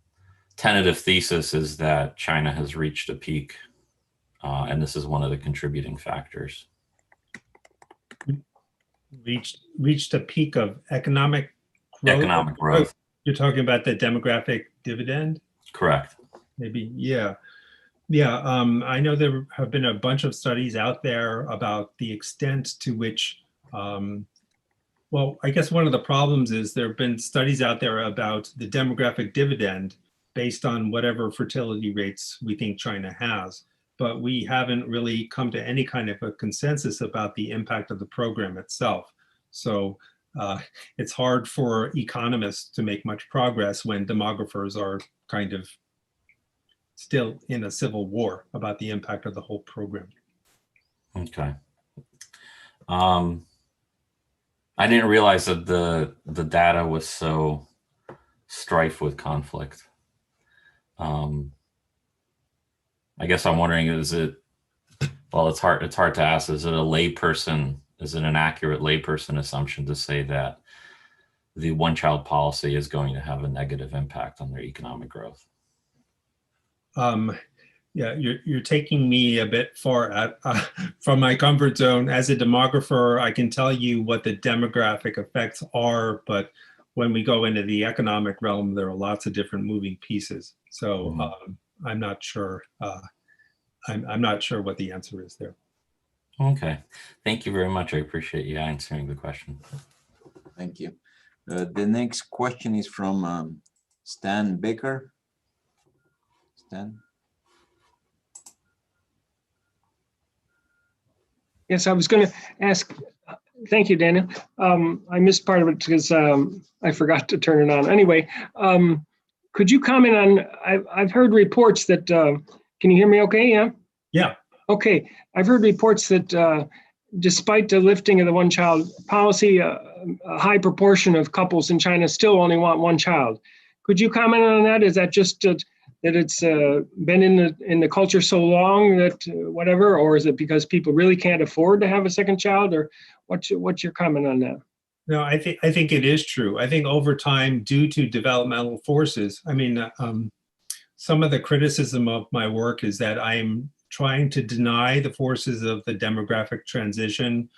tentative thesis is that China has reached a peak, and this is one of the contributing factors. Reached a peak of economic growth? Economic growth. You're talking about the demographic dividend? Correct. Maybe, yeah. Yeah, I know there have been a bunch of studies out there about the extent to which, well, I guess one of the problems is there have been studies out there about the demographic dividend based on whatever fertility rates we think China has. But we haven't really come to any kind of a consensus about the impact of the program itself. So it's hard for economists to make much progress when demographers are kind of still in a civil war about the impact of the whole program. Okay. I didn't realize that the data was so strife with conflict. I guess I'm wondering, is it, well, it's hard to ask, is it an accurate layperson assumption to say that the one-child policy is going to have a negative impact on their economic growth? Yeah, you're taking me a bit far from my comfort zone. As a demographer, I can tell you what the demographic effects are, but when we go into the economic realm, there are lots of different moving pieces. So I'm not sure. I'm not sure what the answer is there. Okay, thank you very much. I appreciate you answering the question. Thank you. The next question is from Stan Baker. Stan? Yes, I was going to ask, thank you, Daniel. I missed part of it because I forgot to turn it on. Anyway, could you comment on, I've heard reports that, can you hear me okay? Yeah? Yeah. Okay, I've heard reports that despite the lifting of the one-child policy, a high proportion of couples in China still only want one child. Could you comment on that? Is that just that it's been in the culture so long that whatever, or is it because people really can't afford to have a second child, or what's your comment on that? No, I think it is true. I think over time, due to developmental forces, I mean, some of the criticism of my work is that I'm trying to deny the forces of the demographic transition,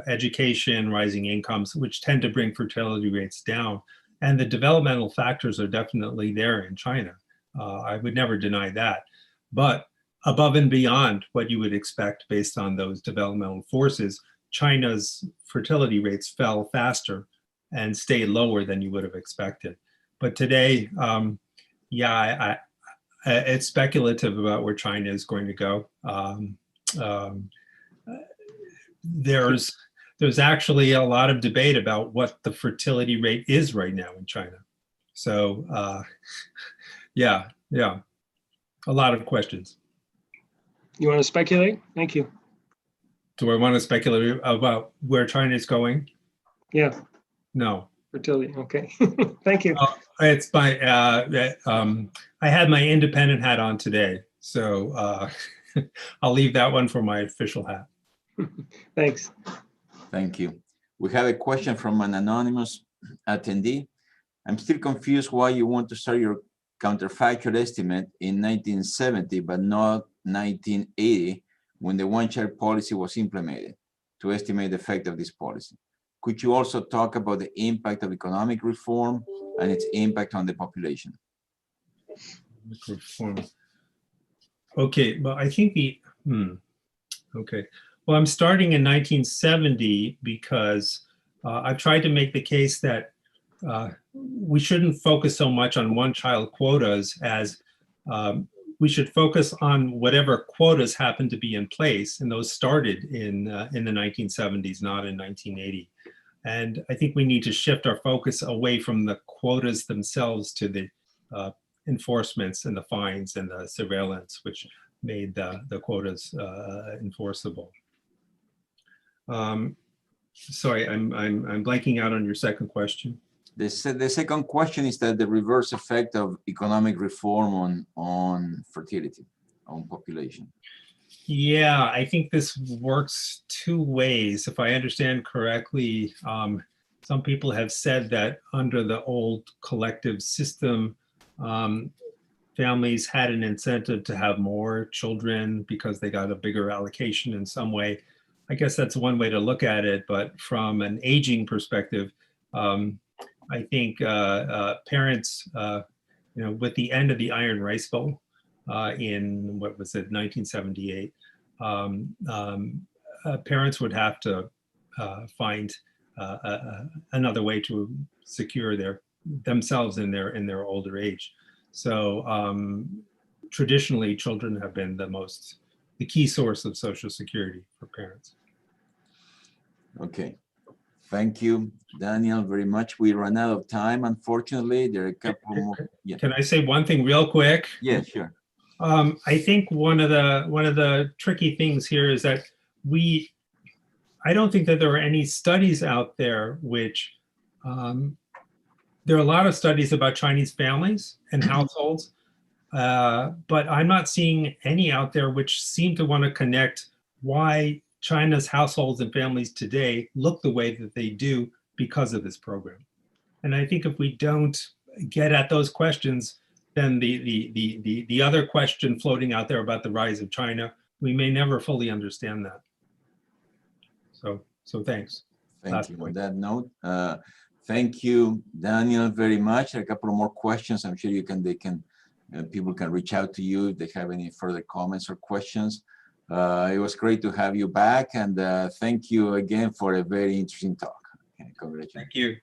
education, rising incomes, which tend to bring fertility rates down. And the developmental factors are definitely there in China. I would never deny that. But above and beyond what you would expect based on those developmental forces, China's fertility rates fell faster and stayed lower than you would have expected. But today, yeah, it's speculative about where China is going to go. There's actually a lot of debate about what the fertility rate is right now in China. So yeah, Yeah, a lot of questions. You want to speculate? Thank you. Do I want to speculate about where China is going? Yeah, No. fertility. Okay. Thank you. It's my, I had my independent hat on today, so I'll leave that one for my official hat. Thanks. Thank you. We have a question from an anonymous attendee. I'm still confused why you want to start your counterfactual estimate in 1970, but not 1980, when the one-child policy was implemented to estimate the effect of this policy. Could you also talk about the impact of economic reform and its impact on the population? Reform. Okay, well, I think okay. Well, I'm starting in 1970 because I've tried to make the case that we shouldn't focus so much on one-child quotas as we should focus on whatever quotas happen to be in place, and those started in the 1970s, not in 1980. And I think we need to shift our focus away from the quotas themselves to the enforcements and the fines and the surveillance, which made the quotas enforceable. Sorry, I'm blanking out on your second question. The second question is that the reverse effect of economic reform on fertility, on population. Yeah, I think this works two ways. If I understand correctly, some people have said that under the old collective system, families had an incentive to have more children because they got a bigger allocation in some way. I guess that's one way to look at it, but from an aging perspective, I think parents, with the end of the Iron Rice Bowl in, what was it, 1978, parents would have to find another way to secure themselves in their older age. So traditionally, children have been the key source of Social Security for parents. Okay. Thank you, Daniel, very much. We ran out of time, unfortunately. There are a couple more. Yeah. Can I say one thing real quick? Yeah, sure. I think one of the tricky things here is that I don't think that there are any studies out there which, there are a lot of studies about Chinese families and households, but I'm not seeing any out there which seem to want to connect why China's households and families today look the way that they do because of this program. And I think if we don't get at those questions, then the other question floating out there about the rise of China, we may never fully understand that. So thanks. Thank you. On that note, thank you, Daniel, very much. A couple of more questions. I'm sure people can reach out to you if they have any further comments or questions. It was great to have you back, and thank you again for a very interesting talk. Okay, congratulations. Thank you.